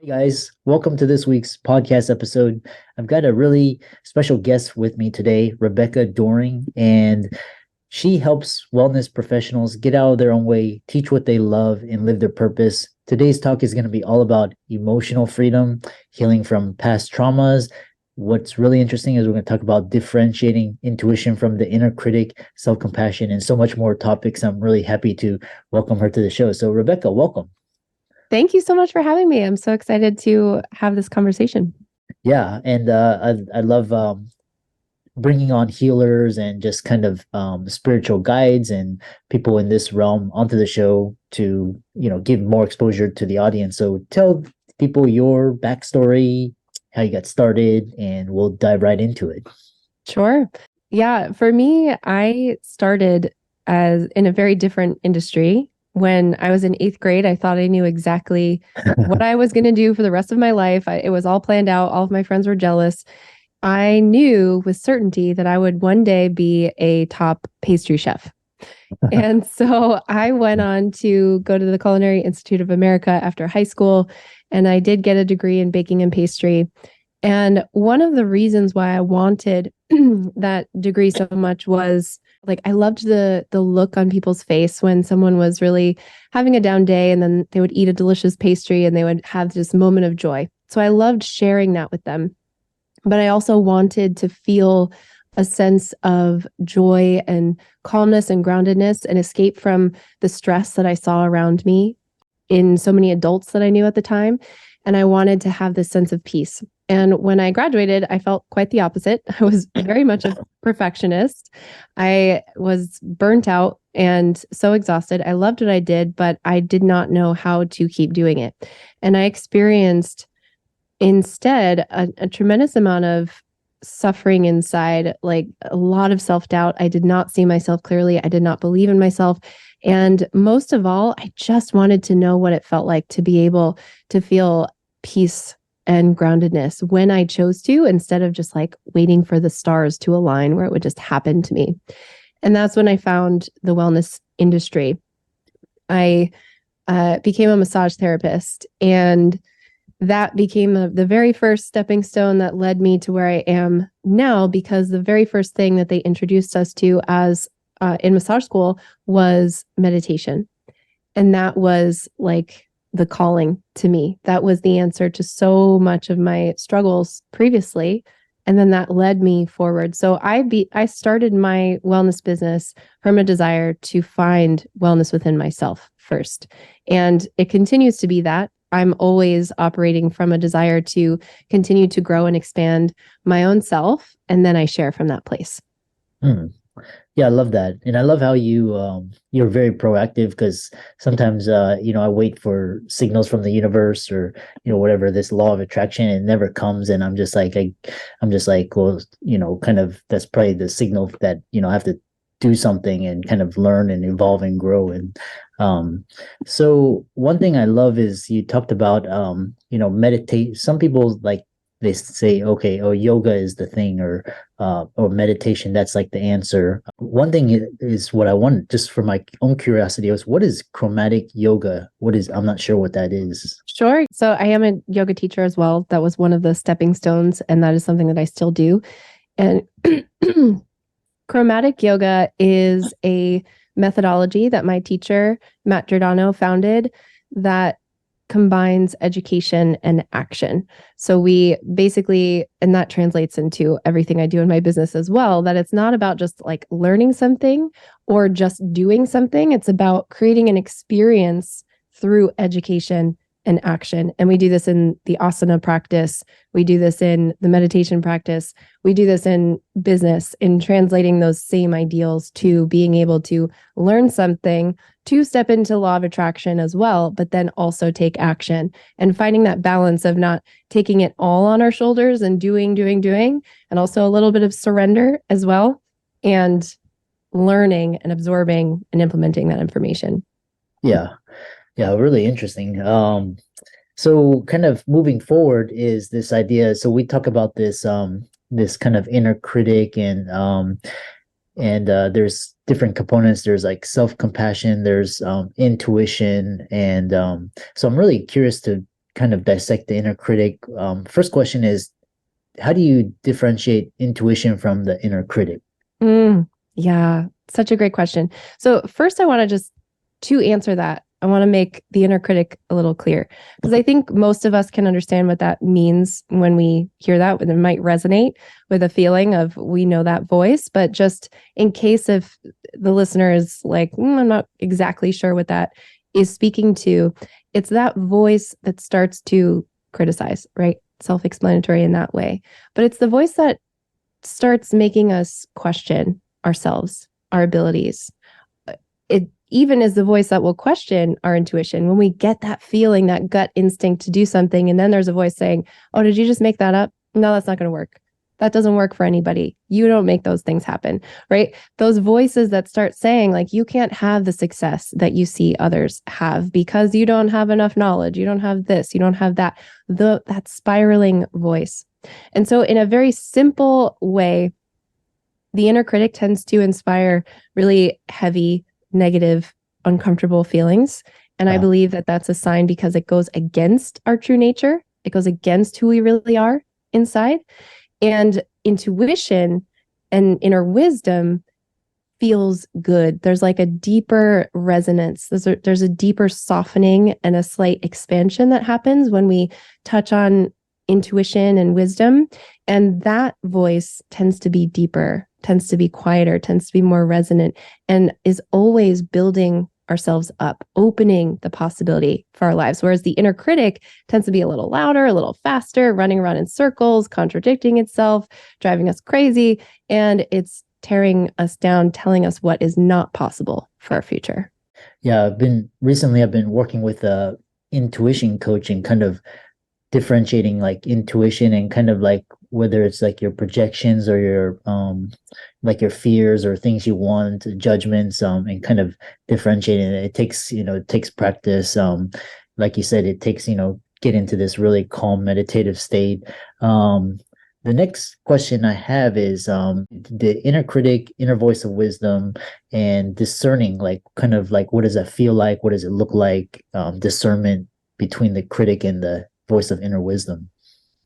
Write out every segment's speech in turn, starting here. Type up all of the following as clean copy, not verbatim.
Hey guys, welcome to this week's podcast episode. I've got a really special guest with me today, Rebecca Doring, and she helps wellness professionals get out of their own way, teach what they love, and live their purpose. Today's talk is going to be all about emotional freedom, healing from past traumas. What's really interesting is we're going to talk about differentiating intuition from the inner critic, self compassion, and so much more topics. I'm really happy to welcome her to the show. So, Rebecca, welcome. Thank you so much for having me. I'm so excited to have this conversation. Yeah, and I love bringing on healers and just kind of spiritual guides and people in this realm onto the show to give more exposure to the audience. So tell people your backstory, how you got started, and we'll dive right into it. Sure. Yeah, for me, I started as in a very different industry. When I was in eighth grade, I thought I knew exactly what I was going to do for the rest of my life. It was all planned out. All of my friends were jealous. I knew with certainty that I would one day be a top pastry chef. And so I went on to go to the Culinary Institute of America after high school, and I did get a degree in baking and pastry. And one of the reasons why I wanted that degree so much was like I loved the look on people's face when someone was really having a down day and then they would eat a delicious pastry and they would have this moment of joy. So I loved sharing that with them. But I also wanted to feel a sense of joy and calmness and groundedness and escape from the stress that I saw around me in so many adults that I knew at the time. And I wanted to have this sense of peace. And when I graduated, I felt quite the opposite. I was very much a perfectionist. I was burnt out and so exhausted. I loved what I did, but I did not know how to keep doing it. And I experienced instead a tremendous amount of suffering inside, like a lot of self-doubt. I did not see myself clearly. I did not believe in myself. And most of all, I just wanted to know what it felt like to be able to feel peace and groundedness when I chose to, instead of just like waiting for the stars to align where it would just happen to me. And that's when I found the wellness industry. I became a massage therapist, and that became the very first stepping stone that led me to where I am now, because the very first thing that they introduced us to as in massage school was meditation. And that was like the calling to me. That was the answer to so much of my struggles previously. And then that led me forward. So I started my wellness business from a desire to find wellness within myself first. And it continues to be that. I'm always operating from a desire to continue to grow and expand my own self. And then I share from that place. Hmm. Yeah, I love that. And I love how you're very proactive because sometimes I wait for signals from the universe or whatever, this law of attraction, and it never comes, and I'm just like, well, kind of that's probably the signal that I have to do something and kind of learn and evolve and grow. And so one thing I love is you talked about meditate. Some people like they say, okay, oh, yoga is the thing, or meditation, that's like the answer. One thing is what I want, just for my own curiosity, was what is chromatic yoga? I'm not sure what that is. Sure. So I am a yoga teacher as well. That was one of the stepping stones, and that is something that I still do. And chromatic yoga is a methodology that my teacher, Matt Giordano, founded that combines education and action. So we basically, and that translates into everything I do in my business as well, that it's not about just like learning something or just doing something. It's about creating an experience through education and action. And we do this in the asana practice. We do this in the meditation practice. We do this in business, in translating those same ideals to being able to learn something, to step into law of attraction as well, but then also take action, and finding that balance of not taking it all on our shoulders and doing, and also a little bit of surrender as well, and learning and absorbing and implementing that information. Yeah. Yeah, really interesting. So kind of moving forward is this idea. So we talk about this kind of inner critic, and there's different components. There's like self-compassion, there's intuition, and so I'm really curious to kind of dissect the inner critic. First question is, how do you differentiate intuition from the inner critic? Yeah, such a great question. So first, I want to just to answer that, I want to make the inner critic a little clear because I think most of us can understand what that means when we hear that, and it might resonate with a feeling of we know that voice. But just in case if the listener is like, I'm not exactly sure what that is speaking to, it's that voice that starts to criticize, right? Self-explanatory in that way. But it's the voice that starts making us question ourselves, our abilities. It even is the voice that will question our intuition when we get that feeling, that gut instinct to do something. And then there's a voice saying, oh, did you just make that up? No, that's not going to work. That doesn't work for anybody. You don't make those things happen, right? Those voices that start saying, like, you can't have the success that you see others have because you don't have enough knowledge. You don't have this, you don't have that. That spiraling voice. And so, in a very simple way, the inner critic tends to inspire really heavy, negative, uncomfortable feelings. And I believe that that's a sign because it goes against our true nature. It goes against who we really are inside. And intuition and inner wisdom feels good. There's like a deeper resonance. There's a deeper softening and a slight expansion that happens when we touch on intuition and wisdom. And that voice tends to be deeper, tends to be quieter, tends to be more resonant, and is always building ourselves up, opening the possibility for our lives. Whereas the inner critic tends to be a little louder, a little faster, running around in circles, contradicting itself, driving us crazy. And it's tearing us down, telling us what is not possible for our future. Yeah, I've been working with a intuition coach and kind of differentiating like intuition and kind of like whether it's like your projections or your like your fears or things you want, judgments, and kind of differentiating it. It takes practice. Like you said, it takes, get into this really calm meditative state. The next question I have is the inner critic, inner voice of wisdom, and discerning, like kind of like what does that feel like? What does it look like? Discernment between the critic and the voice of inner wisdom.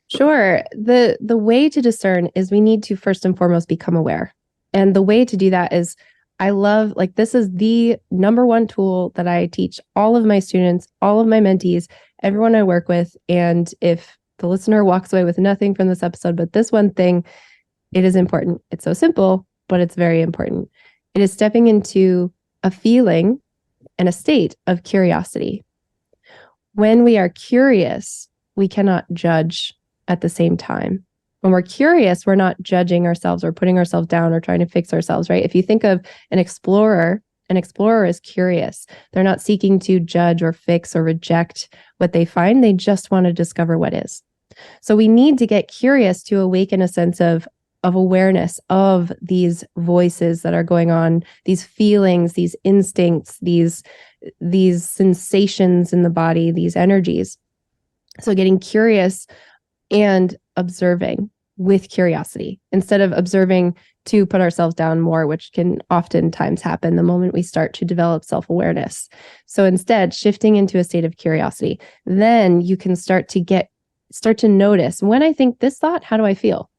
Sure. The way to discern is we need to first and foremost become aware. And the way to do that is I love, like, this is the number one tool that I teach all of my students, all of my mentees, everyone I work with. And if the listener walks away with nothing from this episode, but this one thing, it is important. It's so simple, but it's very important. It is stepping into a feeling and a state of curiosity. When we are curious, we cannot judge at the same time. When we're curious, we're not judging ourselves or putting ourselves down or trying to fix ourselves, right? If you think of an explorer is curious. They're not seeking to judge or fix or reject what they find. They just want to discover what is. So we need to get curious to awaken a sense of awareness of these voices that are going on, these feelings, these instincts, these sensations in the body, these energies. So getting curious and observing with curiosity instead of observing to put ourselves down more, which can oftentimes happen the moment we start to develop self-awareness. So instead, shifting into a state of curiosity, then you can start to notice, when I think this thought, how do I feel?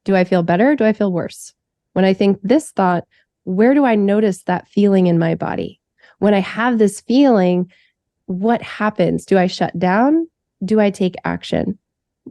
Do I feel better? Do I feel worse? When I think this thought, where do I notice that feeling in my body? When I have this feeling, what happens? Do I shut down? Do I take action?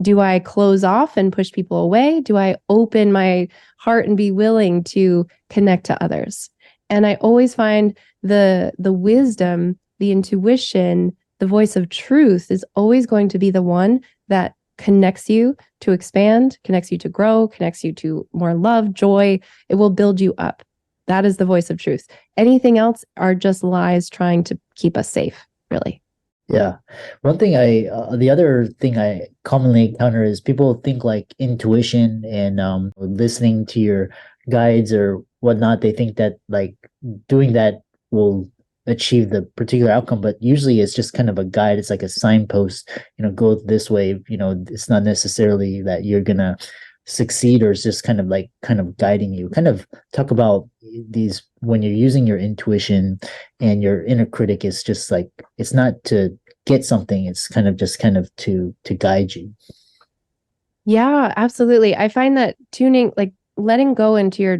Do I close off and push people away? Do I open my heart and be willing to connect to others? And I always find the wisdom, the intuition, the voice of truth is always going to be the one that connects you to expand, connects you to grow, connects you to more love, joy. It will build you up. That is the voice of truth. Anything else are just lies trying to keep us safe, really. Yeah. The other thing I commonly encounter is people think like intuition and listening to your guides or whatnot. They think that like doing that will achieve the particular outcome, but usually it's just kind of a guide. It's like a signpost, go this way. It's not necessarily that you're gonna succeed, or it's just kind of guiding you. Kind of talk about these when you're using your intuition and your inner critic is just like, it's not to get something. It's kind of just kind of to guide you. Yeah, absolutely. I find that tuning, like letting go into your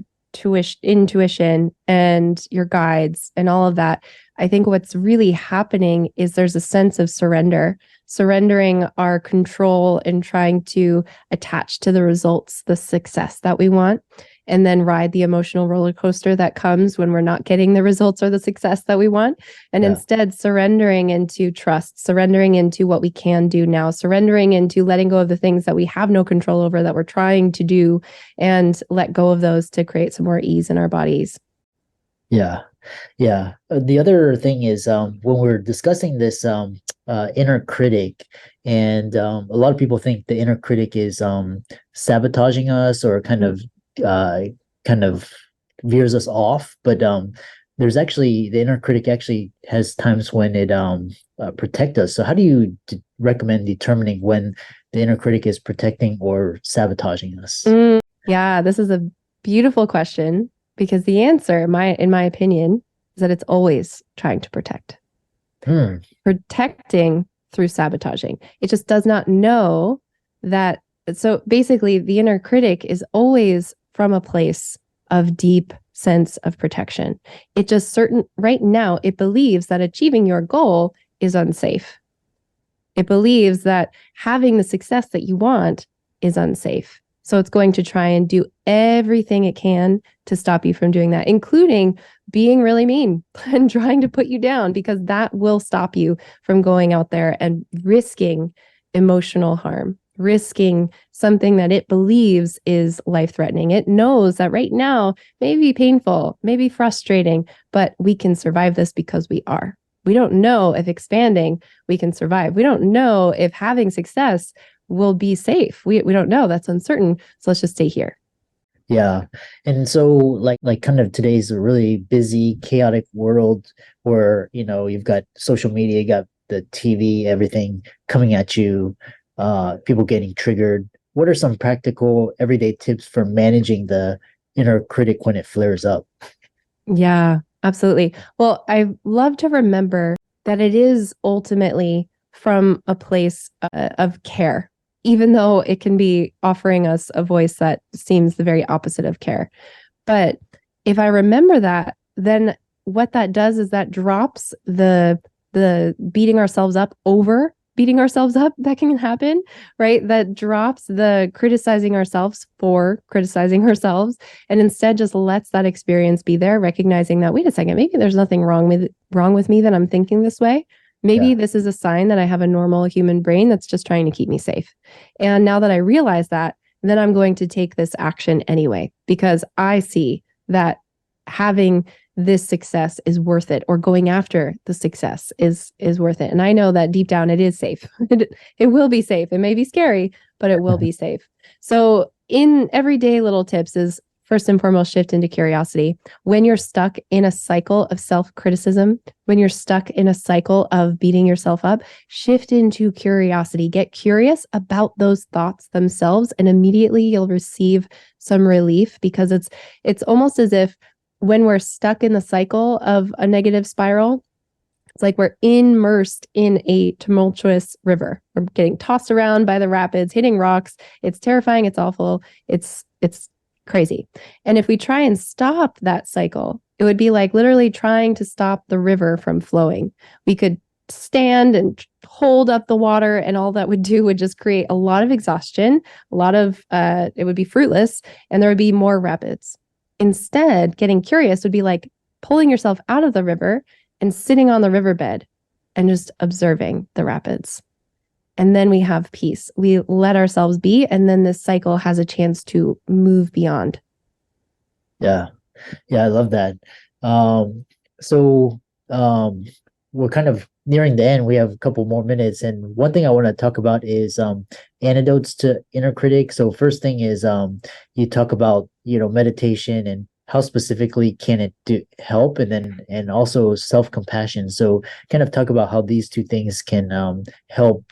intuition and your guides and all of that. I think what's really happening is there's a sense of surrender, surrendering our control and trying to attach to the results, the success that we want, and then ride the emotional roller coaster that comes when we're not getting the results or the success that we want. And Yeah. instead, surrendering into trust, surrendering into what we can do now, surrendering into letting go of the things that we have no control over that we're trying to do, and let go of those to create some more ease in our bodies. Yeah. Yeah. The other thing is when we're discussing this inner critic, and a lot of people think the inner critic is sabotaging us or uh, kind of veers us off. But there's actually the inner critic actually has times when it protect us. So how do you recommend determining when the inner critic is protecting or sabotaging us? Yeah, this is a beautiful question because the answer, in my opinion, is that it's always trying to protect. Hmm. Protecting through sabotaging. It just does not know that. So basically, the inner critic is always from a place of deep sense of protection. It just right now, it believes that achieving your goal is unsafe. It believes that having the success that you want is unsafe. So it's going to try and do everything it can to stop you from doing that, including being really mean and trying to put you down, because that will stop you from going out there and risking emotional harm, risking something that it believes is life threatening. It knows that right now may be painful, may be frustrating, but we can survive this because we are. We don't know if expanding we can survive. We don't know if having success will be safe. We don't know. That's uncertain. So let's just stay here. Yeah. And so like kind of today's a really busy, chaotic world where, you've got social media, you got the TV, everything coming at you, people getting triggered. What are some practical everyday tips for managing the inner critic when it flares up? Yeah, absolutely. Well, I love to remember that it is ultimately from a place of care, even though it can be offering us a voice that seems the very opposite of care. But if I remember that, then what that does is that drops the beating ourselves up over beating ourselves up that can happen, right? That drops the criticizing ourselves for criticizing ourselves, and instead just lets that experience be there, recognizing that, wait a second, maybe there's nothing wrong with me that I'm thinking this way. Maybe Yeah. this is a sign that I have a normal human brain that's just trying to keep me safe. And now that I realize that, then I'm going to take this action anyway, because I see that having this success is worth it, or going after the success is worth it. And I know that deep down it is safe. It will be safe. It may be scary, but it will be safe. So in everyday little tips is, first and foremost, shift into curiosity. When you're stuck in a cycle of self-criticism, when you're stuck in a cycle of beating yourself up, shift into curiosity. Get curious about those thoughts themselves, and immediately you'll receive some relief, because it's almost as if when we're stuck in the cycle of a negative spiral, it's like we're immersed in a tumultuous river. We're getting tossed around by the rapids, hitting rocks. It's terrifying. It's awful. It's crazy. And if we try and stop that cycle, it would be like literally trying to stop the river from flowing. We could stand and hold up the water, and all that would do would just create a lot of exhaustion, a lot of it would be fruitless, and there would be more rapids. Instead, getting curious would be like pulling yourself out of the river and sitting on the riverbed and just observing the rapids. And then we have peace. We let ourselves be, and then this cycle has a chance to move beyond. Yeah. Yeah, I love that. So we're kind of nearing the end. We have a couple more minutes, and one thing I want to talk about is antidotes to inner critic. So first thing is you talk about, meditation and how specifically can it help, and then and also self-compassion. So kind of talk about how these two things can help,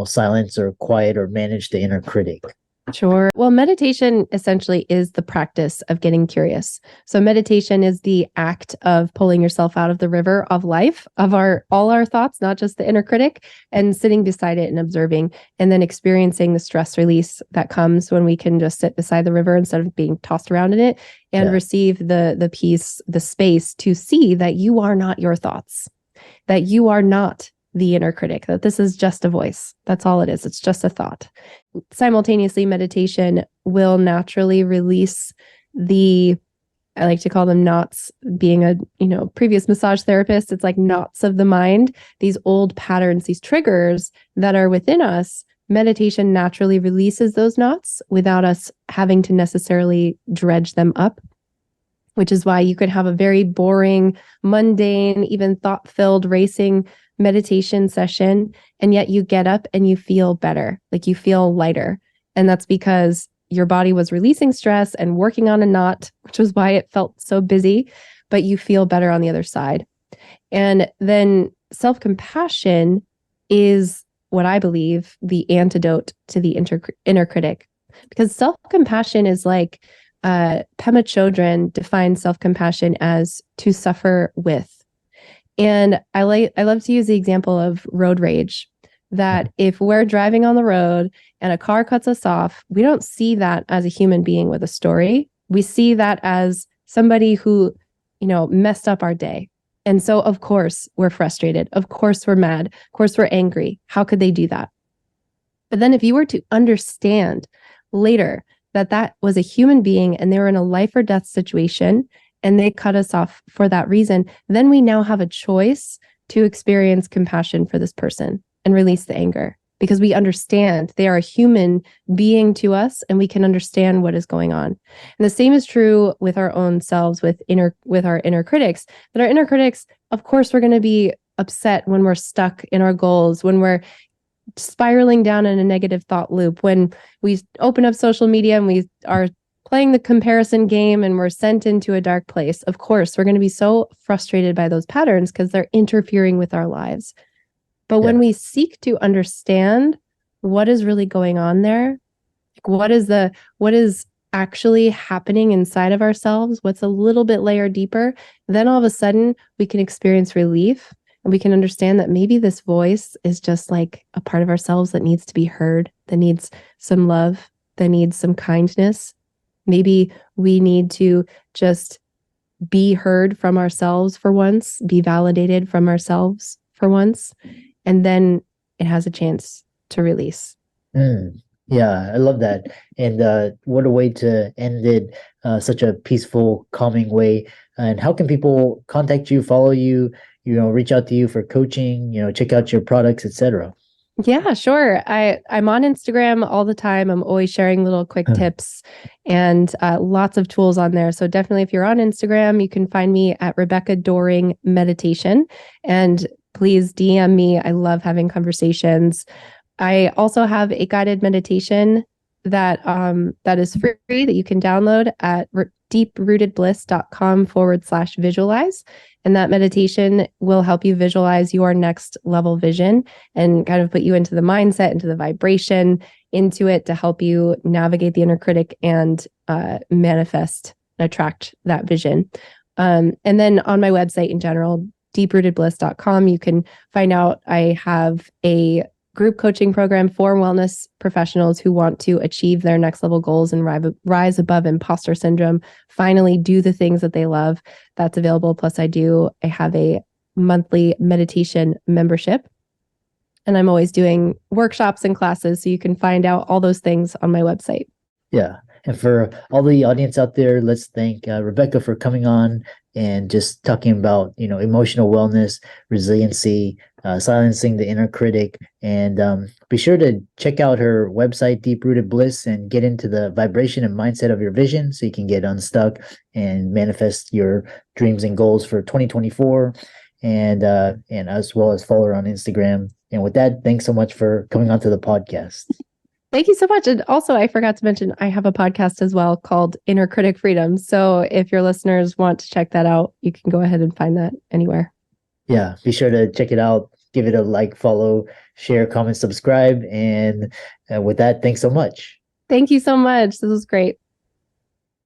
silence or quiet or manage the inner critic. Sure. Well, meditation essentially is the practice of getting curious. So meditation is the act of pulling yourself out of the river of life, of our all our thoughts, not just the inner critic, and sitting beside it and observing, and then experiencing the stress release that comes when we can just sit beside the river instead of being tossed around in it and Yeah. receive the peace, the space to see that you are not your thoughts, that you are not the inner critic, that this is just a voice. That's all it is. It's just a thought. Simultaneously, meditation will naturally release the, I like to call them knots. Being a previous massage therapist, it's like knots of the mind, these old patterns, these triggers that are within us. Meditation naturally releases those knots without us having to necessarily dredge them up, which is why you could have a very boring, mundane, even thought-filled, racing meditation session, and yet you get up and you feel better, like you feel lighter. And that's because your body was releasing stress and working on a knot, which was why it felt so busy, but you feel better on the other side. And then self-compassion is what I believe the antidote to the inner critic, because self-compassion is like Pema Chodron defines self-compassion as to suffer with. And I love to use the example of road rage, that if we're driving on the road and a car cuts us off, we don't see that as a human being with a story. We see that as somebody who, messed up our day. And so, of course, we're frustrated. Of course, we're mad. Of course, we're angry. How could they do that? But then if you were to understand later that that was a human being and they were in a life or death situation, and they cut us off for that reason, then we now have a choice to experience compassion for this person and release the anger, because we understand they are a human being to us and we can understand what is going on. And the same is true with our own selves, with our inner critics. That our inner critics, of course, we're going to be upset when we're stuck in our goals, when we're spiraling down in a negative thought loop, when we open up social media and we are playing the comparison game and we're sent into a dark place. Of course, we're going to be so frustrated by those patterns because they're interfering with our lives. But when we seek to understand what is really going on there, what is actually happening inside of ourselves, what's a little bit layer deeper, then all of a sudden we can experience relief, and we can understand that maybe this voice is just like a part of ourselves that needs to be heard, that needs some love, that needs some kindness. Maybe we need to just be heard from ourselves for once, be validated from ourselves for once, and then it has a chance to release. Yeah, I love that. And what a way to end it, such a peaceful, calming way. And how can people contact you, follow you, reach out to you for coaching, check out your products, etc.? Yeah, sure. I'm on Instagram all the time. I'm always sharing little quick tips and lots of tools on there. So definitely, if you're on Instagram, you can find me at Rebecca Doring Meditation. And please DM me. I love having conversations. I also have a guided meditation that is free, that you can download at deeprootedbliss.com/visualize. And that meditation will help you visualize your next level vision and kind of put you into the mindset, into the vibration, into it to help you navigate the inner critic and manifest, attract that vision. And then on my website in general, deeprootedbliss.com, you can find out I have a group coaching program for wellness professionals who want to achieve their next level goals and rise above imposter syndrome, finally do the things that they love. That's available. Plus, I have a monthly meditation membership, and I'm always doing workshops and classes. So you can find out all those things on my website. Yeah. And for all the audience out there, let's thank Rebecca for coming on and just talking about, emotional wellness, resiliency, silencing the inner critic. And be sure to check out her website, Deep Rooted Bliss, and get into the vibration and mindset of your vision so you can get unstuck and manifest your dreams and goals for 2024. And as well as follow her on Instagram. And with that, thanks so much for coming onto the podcast. Thank you so much. And also, I forgot to mention, I have a podcast as well called Inner Critic Freedom. So if your listeners want to check that out, you can go ahead and find that anywhere. Yeah, be sure to check it out. Give it a like, follow, share, comment, subscribe. And with that, thanks so much. Thank you so much. This was great.